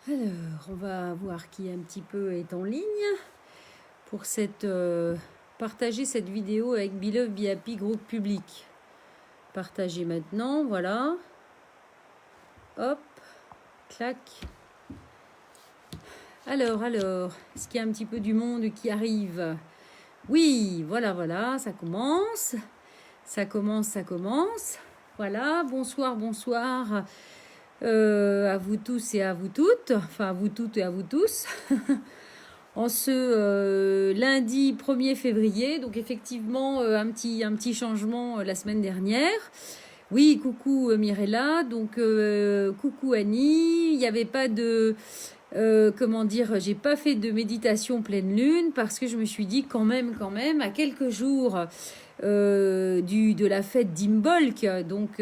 Alors, on va voir qui un petit peu est en ligne pour partager cette vidéo avec Beloved Be Happy groupe public. Partager maintenant, voilà. Hop, clac. Alors, est-ce qu'il y a un petit peu du monde qui arrive? Oui, voilà, ça commence. Ça commence. Voilà, bonsoir. À vous tous et à vous toutes, enfin à vous toutes et à vous tous, en ce lundi 1er février, donc effectivement un petit changement la semaine dernière. Oui, coucou Mirella, donc coucou Annie, il n'y avait pas de... comment dire, j'ai pas fait de méditation pleine lune parce que je me suis dit quand même, à quelques jours de la fête d'Imbolc, donc,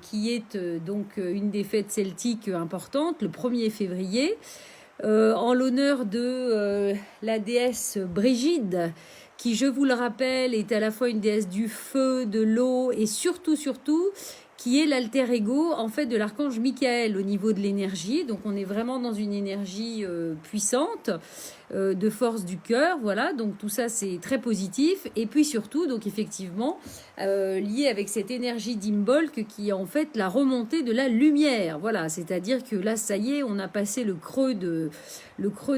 qui est donc une des fêtes celtiques importantes, le 1er février, en l'honneur de la déesse Brigide, qui, je vous le rappelle, est à la fois une déesse du feu, de l'eau et surtout, qui est l'alter ego en fait de l'archange Michael au niveau de l'énergie. Donc on est vraiment dans une énergie puissante, de force du cœur, voilà. Donc tout ça c'est très positif. Et puis surtout, donc effectivement, lié avec cette énergie d'Imbolc qui est en fait la remontée de la lumière, voilà. C'est-à-dire que là ça y est, on a passé le creux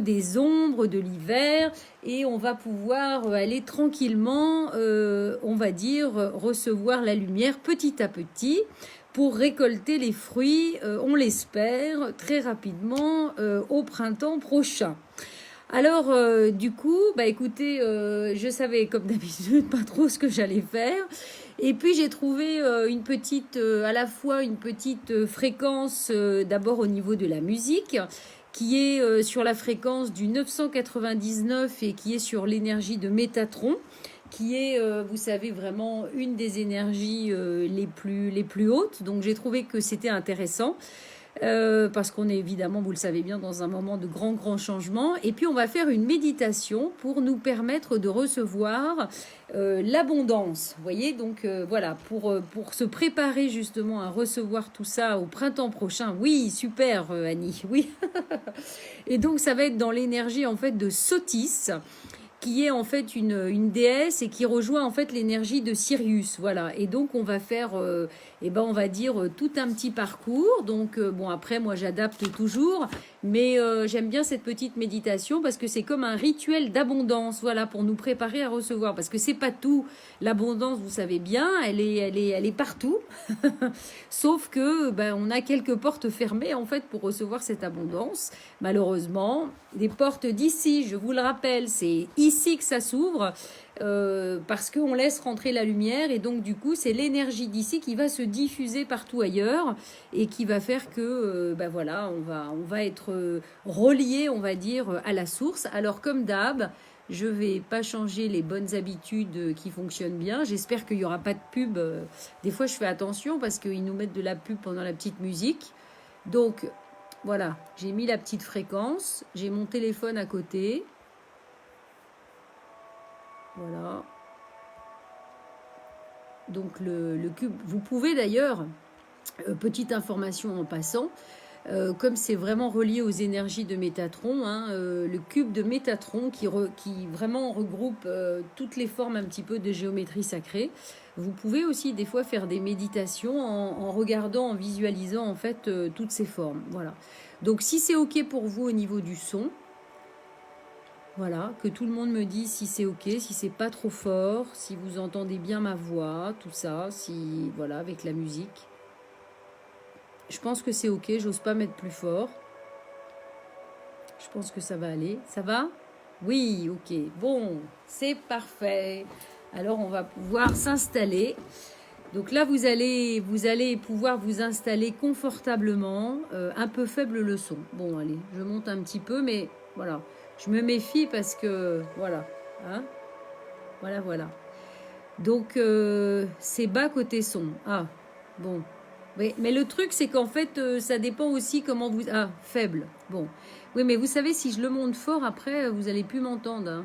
des ombres de l'hiver et on va pouvoir aller tranquillement, on va dire, recevoir la lumière petit à petit pour récolter les fruits, on l'espère, très rapidement au printemps prochain. Alors, du coup, écoutez, je savais comme d'habitude pas trop ce que j'allais faire. Et puis j'ai trouvé à la fois une petite fréquence d'abord au niveau de la musique, qui est sur la fréquence du 999 et qui est sur l'énergie de Métatron, qui est, vous savez, vraiment une des énergies les plus hautes. Donc j'ai trouvé que c'était intéressant. Parce qu'on est évidemment, vous le savez bien, dans un moment de grand changement. Et puis on va faire une méditation pour nous permettre de recevoir l'abondance. Vous voyez, donc voilà, pour se préparer justement à recevoir tout ça au printemps prochain. Oui, super Annie, oui. Et donc ça va être dans l'énergie en fait de Sotis, qui est en fait une déesse et qui rejoint en fait l'énergie de Sirius, voilà. Et donc on va faire, on va dire tout un petit parcours. Donc bon, après moi j'adapte toujours, mais j'aime bien cette petite méditation parce que c'est comme un rituel d'abondance, voilà, pour nous préparer à recevoir. Parce que c'est pas tout, l'abondance, vous savez bien, elle est partout, sauf que on a quelques portes fermées en fait pour recevoir cette abondance. Malheureusement, les portes d'ici, je vous le rappelle, c'est ici que ça s'ouvre, parce qu'on laisse rentrer la lumière et donc du coup c'est l'énergie d'ici qui va se diffuser partout ailleurs et qui va faire que voilà, on va être relié, on va dire, à la source. Alors comme d'hab, je vais pas changer les bonnes habitudes qui fonctionnent bien. J'espère qu'il y aura pas de pub. Des fois je fais attention parce qu'ils nous mettent de la pub pendant la petite musique. Donc voilà, j'ai mis la petite fréquence, j'ai mon téléphone à côté. Voilà. Donc le cube, vous pouvez d'ailleurs, petite information en passant, comme c'est vraiment relié aux énergies de Métatron, hein, le cube de Métatron qui vraiment regroupe toutes les formes un petit peu de géométrie sacrée. Vous pouvez aussi des fois faire des méditations en regardant, en visualisant en fait toutes ces formes. Voilà. Donc si c'est ok pour vous au niveau du son, voilà, que tout le monde me dise si c'est ok, si c'est pas trop fort, si vous entendez bien ma voix, tout ça, si voilà, avec la musique. Je pense que c'est ok, j'ose pas mettre plus fort. Je pense que ça va aller. Ça va? Oui, ok. Bon, c'est parfait. Alors on va pouvoir s'installer. Donc là, vous allez pouvoir vous installer confortablement. Un peu faible le son. Bon, allez, je monte un petit peu, mais voilà. Je me méfie parce que, voilà. Hein, voilà. Donc, c'est bas côté son. Ah, bon. Oui, mais le truc, c'est qu'en fait, ça dépend aussi comment vous... Ah, faible. Bon. Oui, mais vous savez, si je le monte fort, après, vous allez plus m'entendre. Hein.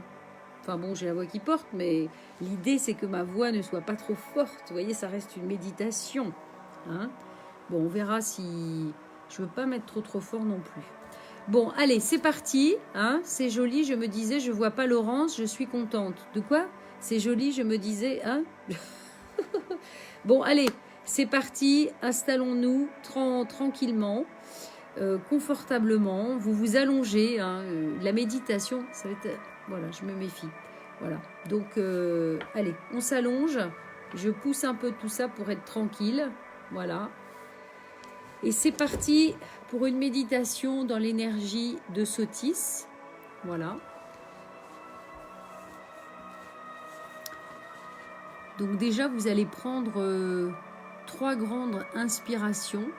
Enfin bon, j'ai la voix qui porte, mais l'idée, c'est que ma voix ne soit pas trop forte. Vous voyez, ça reste une méditation. Hein. Bon, on verra si... Je veux pas mettre trop fort non plus. Bon, allez, c'est parti. Hein, c'est joli, je me disais, je vois pas Laurence, je suis contente. De quoi? C'est joli, je me disais, hein. Bon, allez, c'est parti. Installons-nous tranquillement, confortablement. Vous vous allongez. Hein, la méditation, ça va être... Voilà, je me méfie. Voilà. Donc, allez, on s'allonge. Je pousse un peu tout ça pour être tranquille. Voilà. Et c'est parti pour une méditation dans l'énergie de Sothis. Voilà. Donc déjà, vous allez prendre 3 grandes inspirations.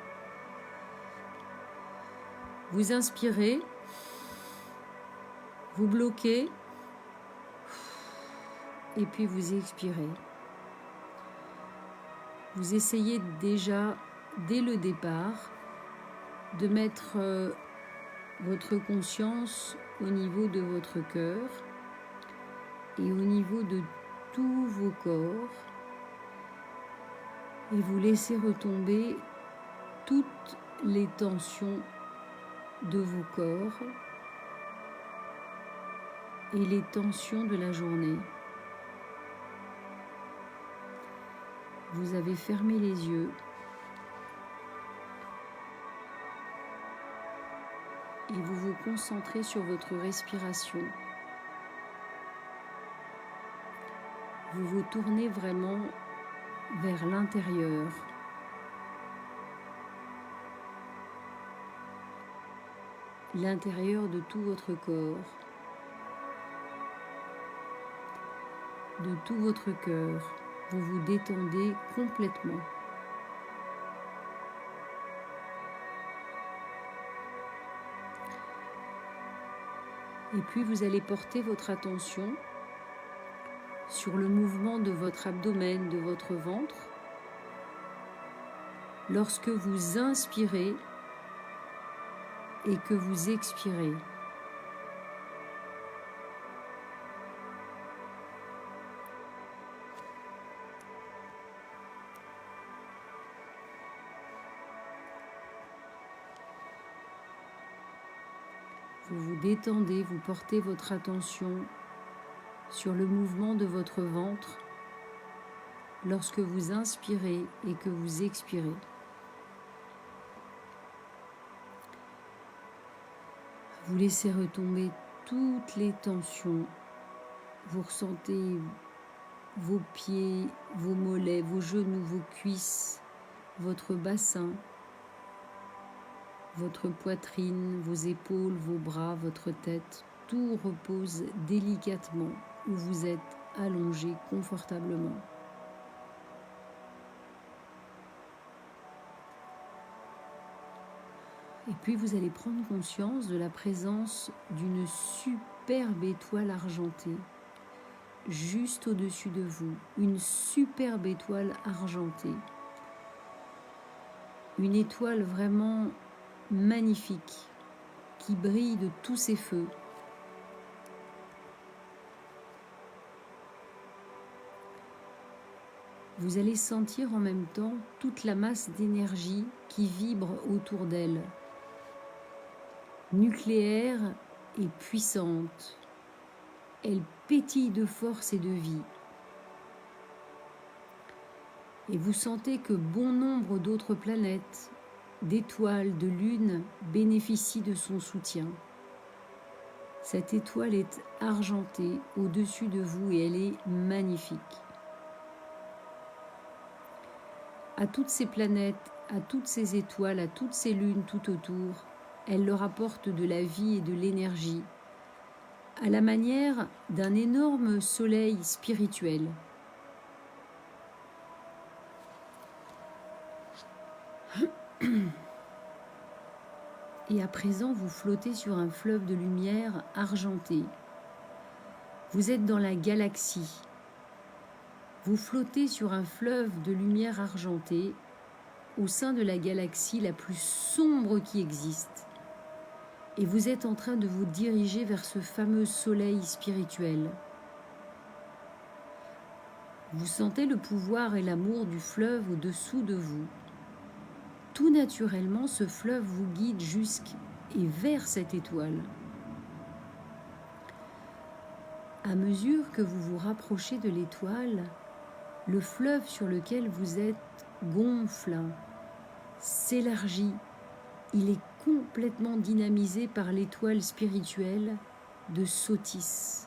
Vous inspirez, vous bloquez, et puis vous expirez. Vous essayez déjà, dès le départ, de mettre votre conscience au niveau de votre cœur et au niveau de tous vos corps, et vous laissez retomber toutes les tensions de vos corps et les tensions de la journée. Vous avez fermé les yeux et vous vous concentrez sur votre respiration. Vous vous tournez vraiment vers l'intérieur. L'intérieur de tout votre corps, de tout votre cœur. Vous vous détendez complètement. Et puis vous allez porter votre attention sur le mouvement de votre abdomen, de votre ventre. Lorsque vous inspirez et que vous expirez. Vous vous détendez, vous portez votre attention sur le mouvement de votre ventre lorsque vous inspirez et que vous expirez. Vous laissez retomber toutes les tensions. Vous ressentez vos pieds, vos mollets, vos genoux, vos cuisses, votre bassin, votre poitrine, vos épaules, vos bras, votre tête. Tout repose délicatement où vous êtes allongé confortablement. Et puis vous allez prendre conscience de la présence d'une superbe étoile argentée juste au-dessus de vous, une superbe étoile argentée, une étoile vraiment magnifique qui brille de tous ses feux. Vous allez sentir en même temps toute la masse d'énergie qui vibre autour d'elle, nucléaire et puissante. Elle pétille de force et de vie. Et vous sentez que bon nombre d'autres planètes, d'étoiles, de lunes bénéficient de son soutien. Cette étoile est argentée au-dessus de vous et elle est magnifique. À toutes ces planètes, à toutes ces étoiles, à toutes ces lunes tout autour, elle leur apporte de la vie et de l'énergie, à la manière d'un énorme soleil spirituel. Et à présent, vous flottez sur un fleuve de lumière argentée. Vous êtes dans la galaxie. Vous flottez sur un fleuve de lumière argentée au sein de la galaxie la plus sombre qui existe. Et vous êtes en train de vous diriger vers ce fameux soleil spirituel. Vous sentez le pouvoir et l'amour du fleuve au-dessous de vous. Tout naturellement, ce fleuve vous guide et vers cette étoile. À mesure que vous vous rapprochez de l'étoile, le fleuve sur lequel vous êtes gonfle, s'élargit. Il est complètement dynamisé par l'étoile spirituelle de Sothis.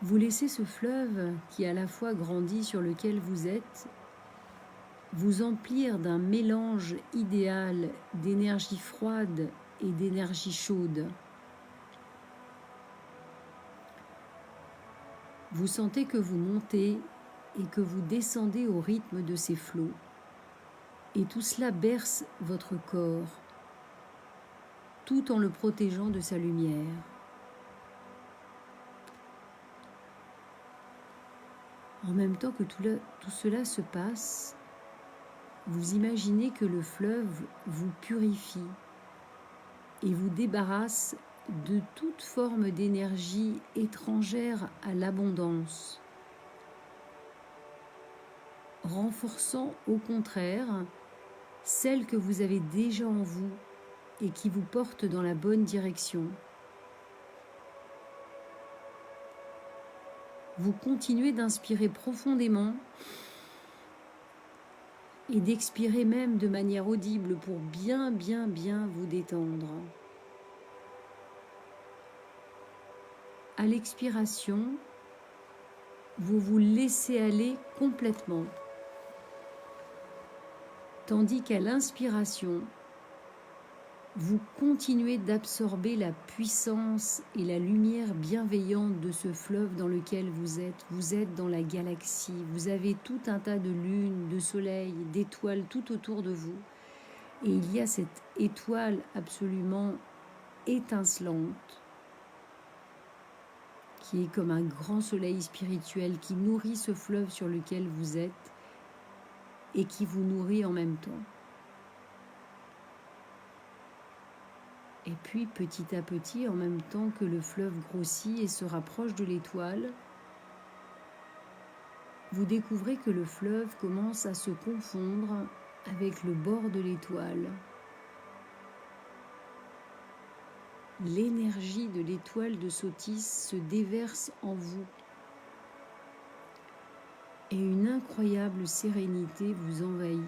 Vous laissez ce fleuve qui à la fois grandit sur lequel vous êtes vous emplir d'un mélange idéal d'énergie froide et d'énergie chaude. Vous sentez que vous montez et que vous descendez au rythme de ces flots. Et tout cela berce votre corps, tout en le protégeant de sa lumière. En même temps que tout cela se passe, vous imaginez que le fleuve vous purifie et vous débarrasse de toute forme d'énergie étrangère à l'abondance, renforçant au contraire celle que vous avez déjà en vous et qui vous porte dans la bonne direction. Vous continuez d'inspirer profondément et d'expirer même de manière audible pour bien vous détendre. À l'expiration, vous vous laissez aller complètement, tandis qu'à l'inspiration, vous continuez d'absorber la puissance et la lumière bienveillante de ce fleuve dans lequel vous êtes. Vous êtes dans la galaxie, vous avez tout un tas de lunes, de soleils, d'étoiles tout autour de vous. Et il y a cette étoile absolument étincelante qui est comme un grand soleil spirituel qui nourrit ce fleuve sur lequel vous êtes et qui vous nourrit en même temps. Et puis, petit à petit, en même temps que le fleuve grossit et se rapproche de l'étoile, vous découvrez que le fleuve commence à se confondre avec le bord de l'étoile. L'énergie de l'étoile de Sothis se déverse en vous et une incroyable sérénité vous envahit.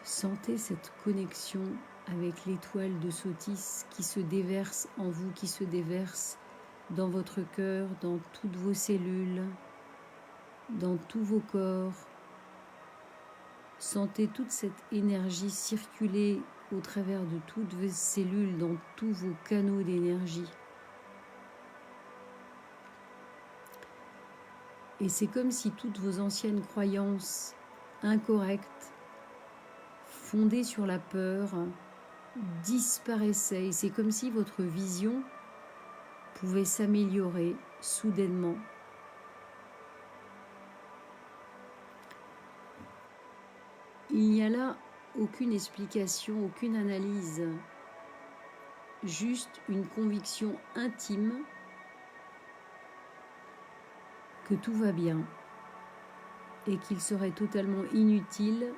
Sentez cette connexion avec l'étoile de Sothis qui se déverse en vous, qui se déverse dans votre cœur, dans toutes vos cellules, dans tous vos corps. Sentez toute cette énergie circuler au travers de toutes vos cellules, dans tous vos canaux d'énergie. Et c'est comme si toutes vos anciennes croyances incorrectes, fondées sur la peur, disparaissaient. Et c'est comme si votre vision pouvait s'améliorer soudainement. Il n'y a là aucune explication, aucune analyse, juste une conviction intime que tout va bien et qu'il serait totalement inutile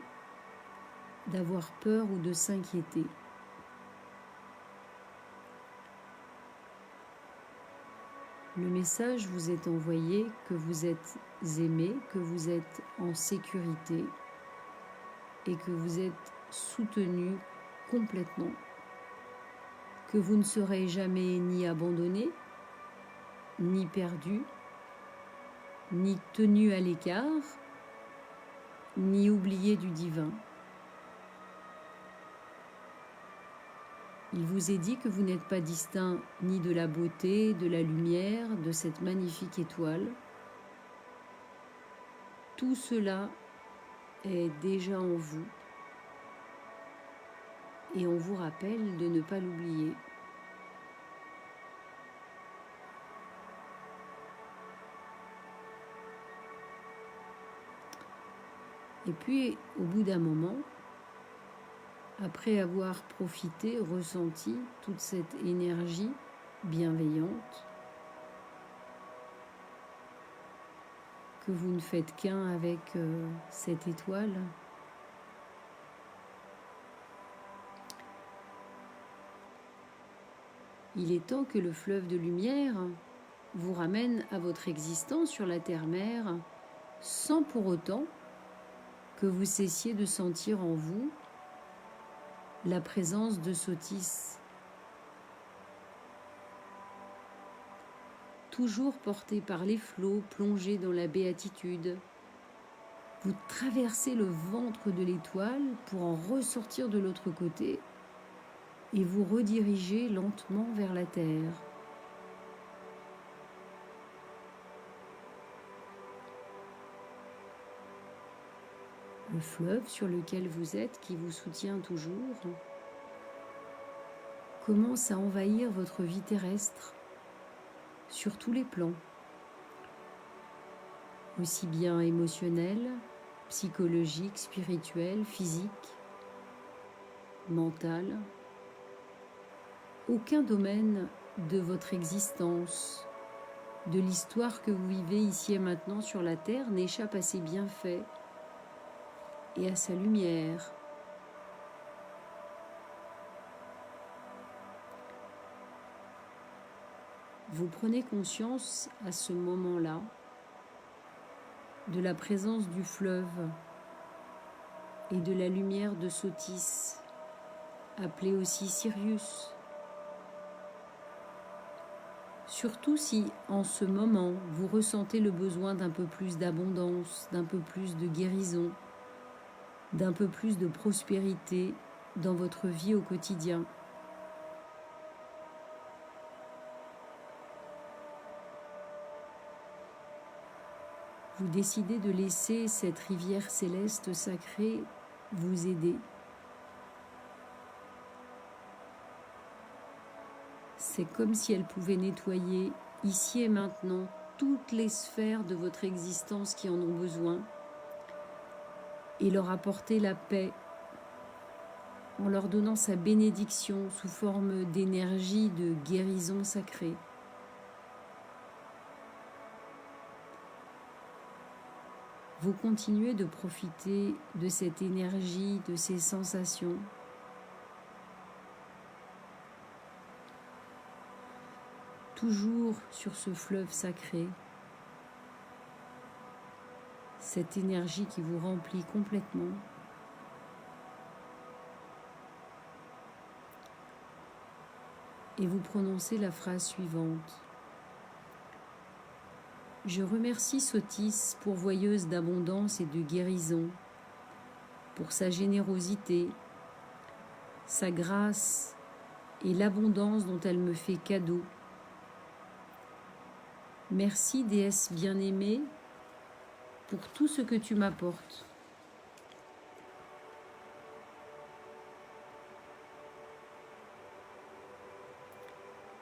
d'avoir peur ou de s'inquiéter. Le message vous est envoyé que vous êtes aimé, que vous êtes en sécurité et que vous êtes soutenu complètement, que vous ne serez jamais ni abandonné, ni perdu, ni tenu à l'écart, ni oublié du divin. Il vous est dit que vous n'êtes pas distinct ni de la beauté, de la lumière, de cette magnifique étoile. Tout cela est déjà en vous. Et on vous rappelle de ne pas l'oublier. Et puis, au bout d'un moment, après avoir profité, ressenti toute cette énergie bienveillante, que vous ne faites qu'un avec cette étoile. Il est temps que le fleuve de lumière vous ramène à votre existence sur la terre-mère sans pour autant que vous cessiez de sentir en vous la présence de Sotis. Toujours porté par les flots, plongé dans la béatitude, vous traversez le ventre de l'étoile pour en ressortir de l'autre côté et vous redirigez lentement vers la terre. Le fleuve sur lequel vous êtes, qui vous soutient toujours, commence à envahir votre vie terrestre sur tous les plans, aussi bien émotionnel, psychologique, spirituel, physique, mental. Aucun domaine de votre existence, de l'histoire que vous vivez ici et maintenant sur la terre n'échappe à ses bienfaits et à sa lumière. Vous prenez conscience à ce moment-là de la présence du fleuve et de la lumière de Sotis, appelée aussi Sirius. Surtout si, en ce moment, vous ressentez le besoin d'un peu plus d'abondance, d'un peu plus de guérison, d'un peu plus de prospérité dans votre vie au quotidien. Vous décidez de laisser cette rivière céleste sacrée vous aider. C'est comme si elle pouvait nettoyer ici et maintenant toutes les sphères de votre existence qui en ont besoin et leur apporter la paix en leur donnant sa bénédiction sous forme d'énergie de guérison sacrée. Vous continuez de profiter de cette énergie, de ces sensations. Toujours sur ce fleuve sacré, cette énergie qui vous remplit complètement. Et vous prononcez la phrase suivante. Je remercie Sotis, pourvoyeuse d'abondance et de guérison, pour sa générosité, sa grâce et l'abondance dont elle me fait cadeau. Merci, déesse bien-aimée, pour tout ce que tu m'apportes.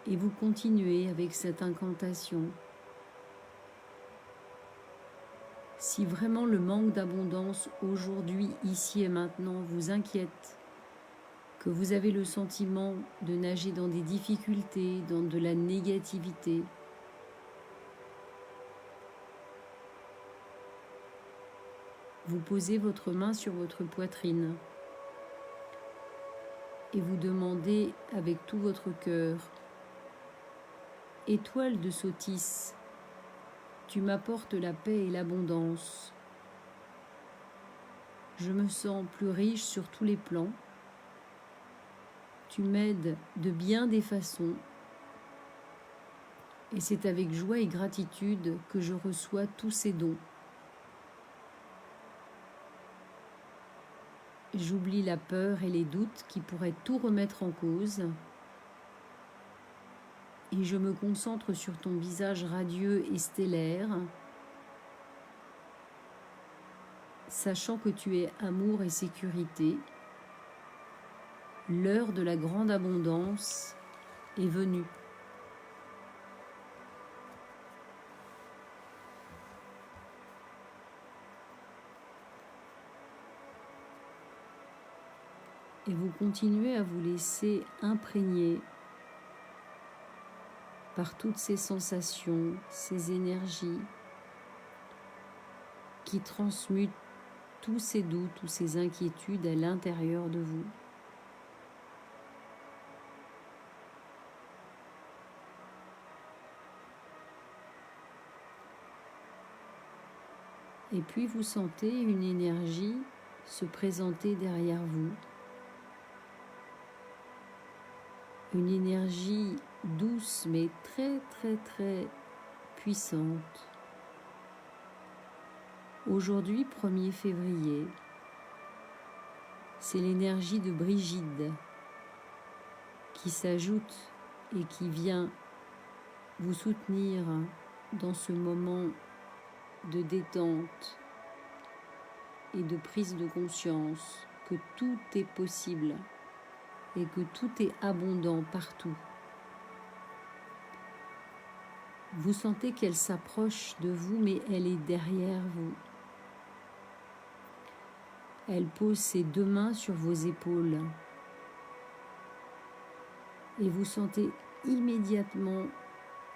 Et vous continuez avec cette incantation. Si vraiment le manque d'abondance aujourd'hui, ici et maintenant, vous inquiète, que vous avez le sentiment de nager dans des difficultés, dans de la négativité, vous posez votre main sur votre poitrine et vous demandez avec tout votre cœur, Étoile de Sotis, tu m'apportes la paix et l'abondance. Je me sens plus riche sur tous les plans. Tu m'aides de bien des façons. Et c'est avec joie et gratitude que je reçois tous ces dons. J'oublie la peur et les doutes qui pourraient tout remettre en cause. Et je me concentre sur ton visage radieux et stellaire, sachant que tu es amour et sécurité. L'heure de la grande abondance est venue. Et vous continuez à vous laisser imprégner par toutes ces sensations, ces énergies, qui transmute tous ces doutes, toutes ces inquiétudes à l'intérieur de vous. Et puis vous sentez une énergie se présenter derrière vous. Une énergie douce mais très très très puissante. Aujourd'hui, 1er février, c'est l'énergie de Brigide qui s'ajoute et qui vient vous soutenir dans ce moment de détente et de prise de conscience que tout est possible et que tout est abondant partout. Vous sentez qu'elle s'approche de vous, mais elle est derrière vous. Elle pose ses 2 mains sur vos épaules et vous sentez immédiatement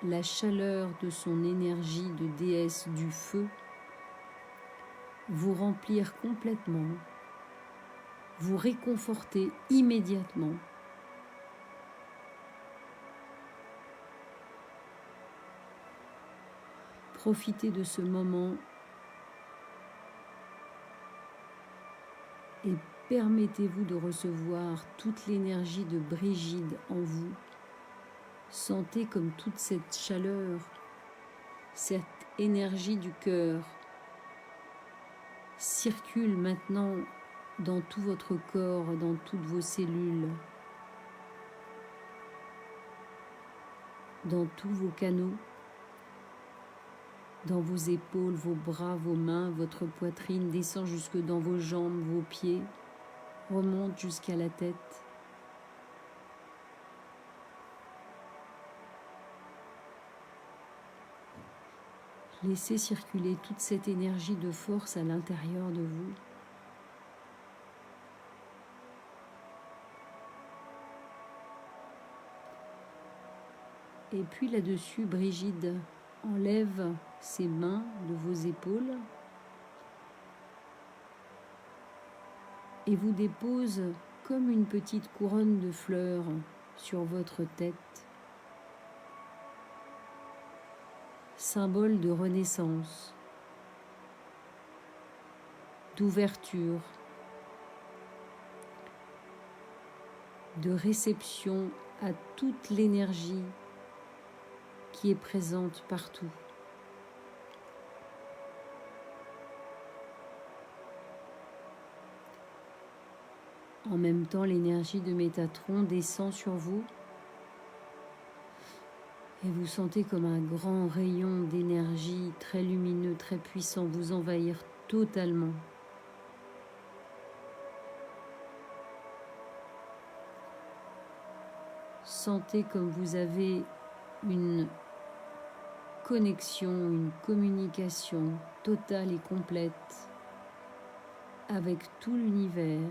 la chaleur de son énergie de déesse du feu vous remplir complètement, vous réconforter immédiatement. Profitez de ce moment et permettez-vous de recevoir toute l'énergie de Brigide en vous. Sentez comme toute cette chaleur, cette énergie du cœur circule maintenant dans tout votre corps, dans toutes vos cellules, dans tous vos canaux, dans vos épaules, vos bras, vos mains, votre poitrine, descend jusque dans vos jambes, vos pieds, remonte jusqu'à la tête. Laissez circuler toute cette énergie de force à l'intérieur de vous. Et puis là-dessus, Brigide enlève ses mains de vos épaules et vous dépose comme une petite couronne de fleurs sur votre tête, symbole de renaissance, d'ouverture, de réception à toute l'énergie qui est présente partout. En même temps, l'énergie de Métatron descend sur vous et vous sentez comme un grand rayon d'énergie très lumineux, très puissant vous envahir totalement. Sentez comme vous avez une connexion, une communication totale et complète avec tout l'univers.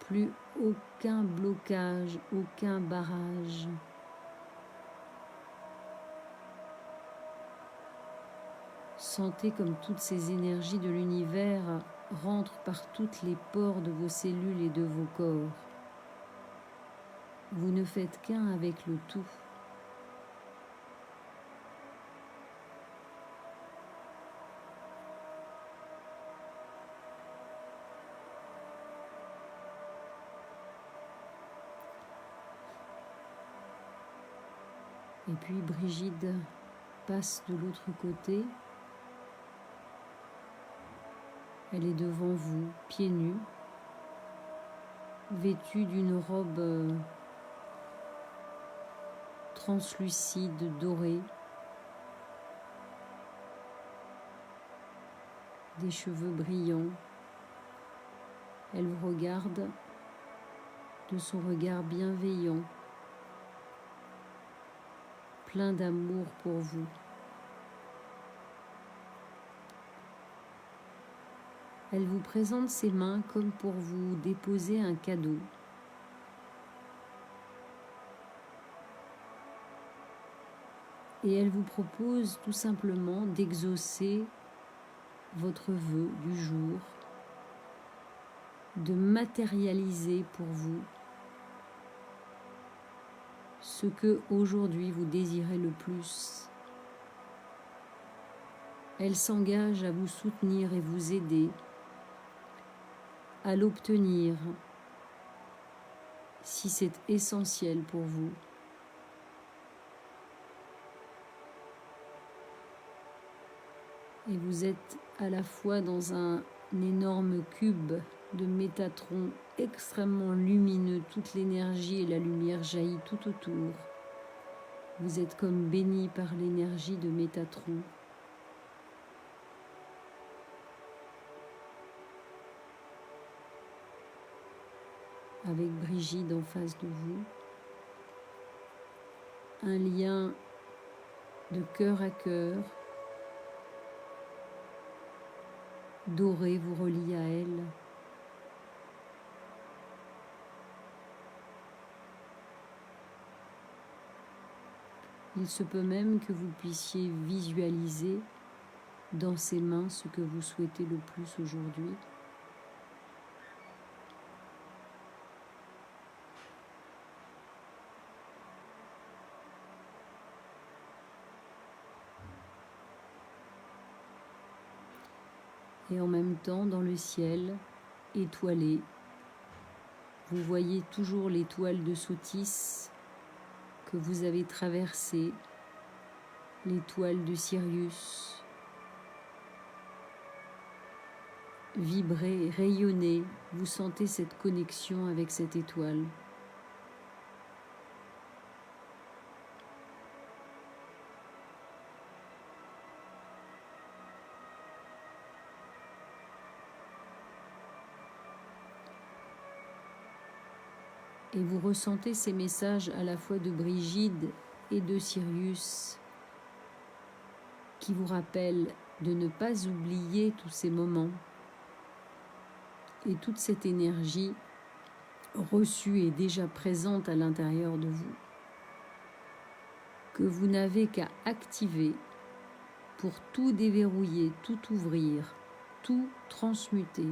Plus aucun blocage, aucun barrage. Sentez comme toutes ces énergies de l'univers rentrent par toutes les pores de vos cellules et de vos corps. Vous ne faites qu'un avec le tout. Et puis Brigide passe de l'autre côté. Elle est devant vous, pieds nus, vêtue d'une robe translucide, dorée, des cheveux brillants. Elle vous regarde de son regard bienveillant, plein d'amour pour vous. Elle vous présente ses mains comme pour vous déposer un cadeau. Et elle vous propose tout simplement d'exaucer votre vœu du jour, de matérialiser pour vous ce que aujourd'hui vous désirez le plus. Elle s'engage à vous soutenir et vous aider à l'obtenir si c'est essentiel pour vous. Et vous êtes à la fois dans un énorme cube de Métatron extrêmement lumineux, toute l'énergie et la lumière jaillit tout autour. Vous êtes comme béni par l'énergie de Métatron. Avec Brigitte en face de vous. Un lien de cœur à cœur. Doré vous relie à elle. Il se peut même que vous puissiez visualiser dans ses mains ce que vous souhaitez le plus aujourd'hui. Et en même temps, dans le ciel, étoilé, vous voyez toujours l'étoile de Sothis que vous avez traversée, l'étoile de Sirius, vibrer, rayonner, vous sentez cette connexion avec cette étoile. Et vous ressentez ces messages à la fois de Brigitte et de Sirius qui vous rappellent de ne pas oublier tous ces moments et toute cette énergie reçue et déjà présente à l'intérieur de vous, que vous n'avez qu'à activer pour tout déverrouiller, tout ouvrir, tout transmuter.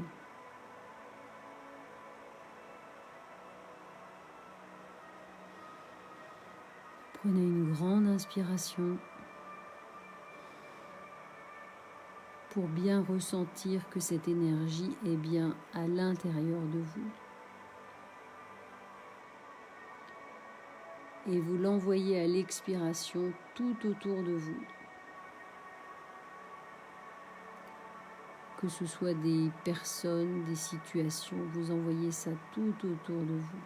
Prenez une grande inspiration pour bien ressentir que cette énergie est bien à l'intérieur de vous. Et vous l'envoyez à l'expiration tout autour de vous. Que ce soit des personnes, des situations, vous envoyez ça tout autour de vous.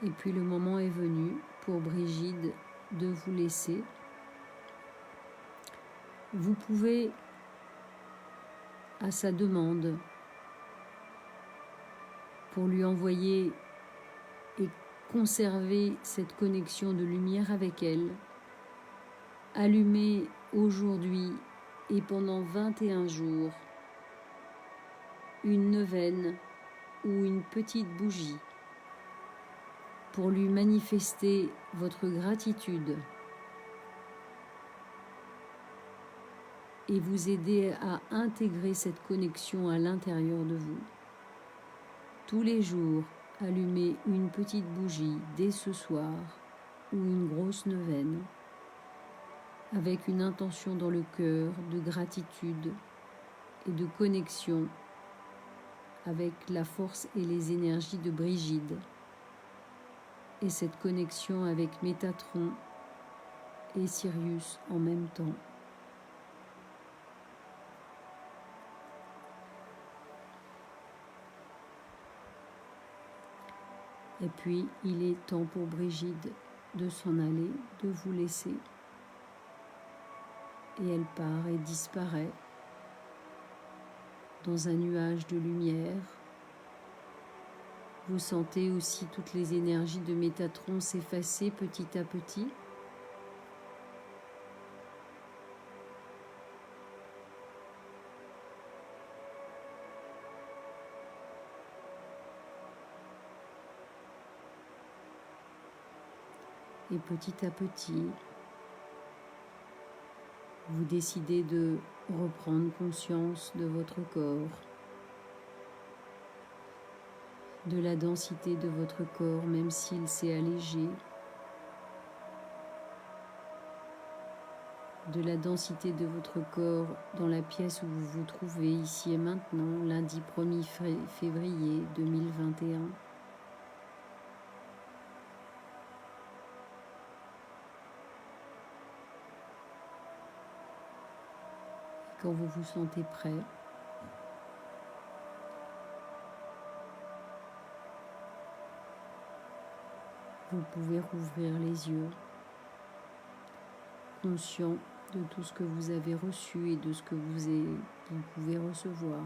Et puis le moment est venu pour Brigitte de vous laisser. Vous pouvez, à sa demande, pour lui envoyer et conserver cette connexion de lumière avec elle, allumer aujourd'hui et pendant 21 jours une neuvaine ou une petite bougie pour lui manifester votre gratitude et vous aider à intégrer cette connexion à l'intérieur de vous. Tous les jours, allumez une petite bougie dès ce soir ou une grosse neuvaine avec une intention dans le cœur de gratitude et de connexion avec la force et les énergies de Brigitte et cette connexion avec Métatron et Sirius en même temps. Et puis, il est temps pour Brigitte de s'en aller, de vous laisser. Et elle part et disparaît dans un nuage de lumière. Vous sentez aussi toutes les énergies de Métatron s'effacer petit à petit. Et petit à petit, vous décidez de reprendre conscience de votre corps, de la densité de votre corps, même s'il s'est allégé, de la densité de votre corps dans la pièce où vous vous trouvez ici et maintenant, lundi 1er février 2021. Quand vous vous sentez prêt, vous pouvez rouvrir les yeux, conscient de tout ce que vous avez reçu et de ce que vous pouvez recevoir.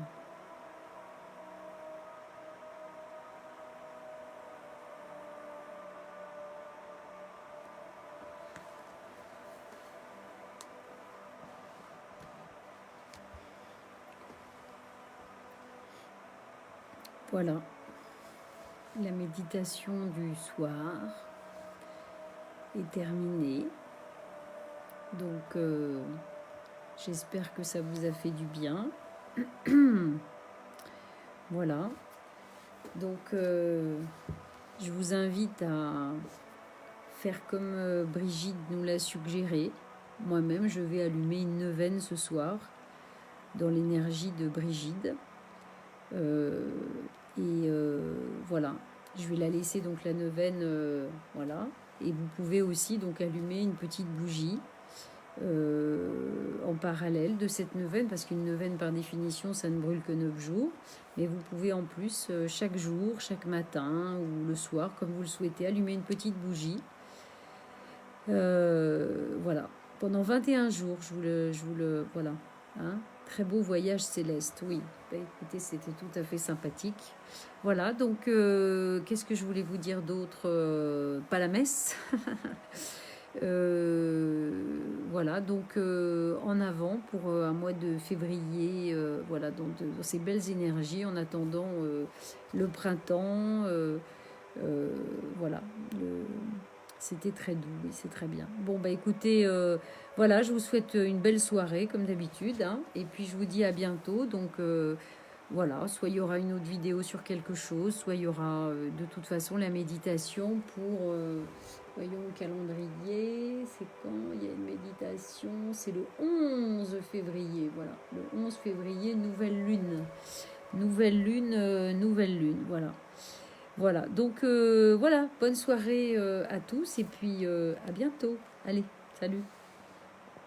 Voilà, la méditation du soir est terminée. Donc, j'espère que ça vous a fait du bien. Voilà. Donc, je vous invite à faire comme Brigitte nous l'a suggéré. Moi-même, je vais allumer une neuvaine ce soir dans l'énergie de Brigitte. Voilà, je vais la laisser donc la neuvaine, voilà. Et vous pouvez aussi donc allumer une petite bougie en parallèle de cette neuvaine, parce qu'une neuvaine par définition ça ne brûle que 9 jours, mais vous pouvez en plus chaque jour, chaque matin ou le soir comme vous le souhaitez, allumer une petite bougie. Voilà, pendant 21 jours, je vous le voilà, hein. Très beau voyage céleste, oui. Bah, écoutez, c'était tout à fait sympathique. Voilà, donc qu'est-ce que je voulais vous dire d'autre? Pas la messe. Voilà, donc en avant pour un mois de février, voilà, dans ces belles énergies, en attendant le printemps. Voilà, c'était très doux, oui, c'est très bien. Bon, bah écoutez, voilà, je vous souhaite une belle soirée, comme d'habitude, hein, et puis je vous dis à bientôt. Donc, voilà, soit il y aura une autre vidéo sur quelque chose, soit il y aura de toute façon la méditation pour, voyons le calendrier, c'est quand il y a une méditation, c'est le 11 février, voilà, le 11 février, nouvelle lune, voilà. Voilà, donc voilà, bonne soirée à tous et puis à bientôt. Allez, salut.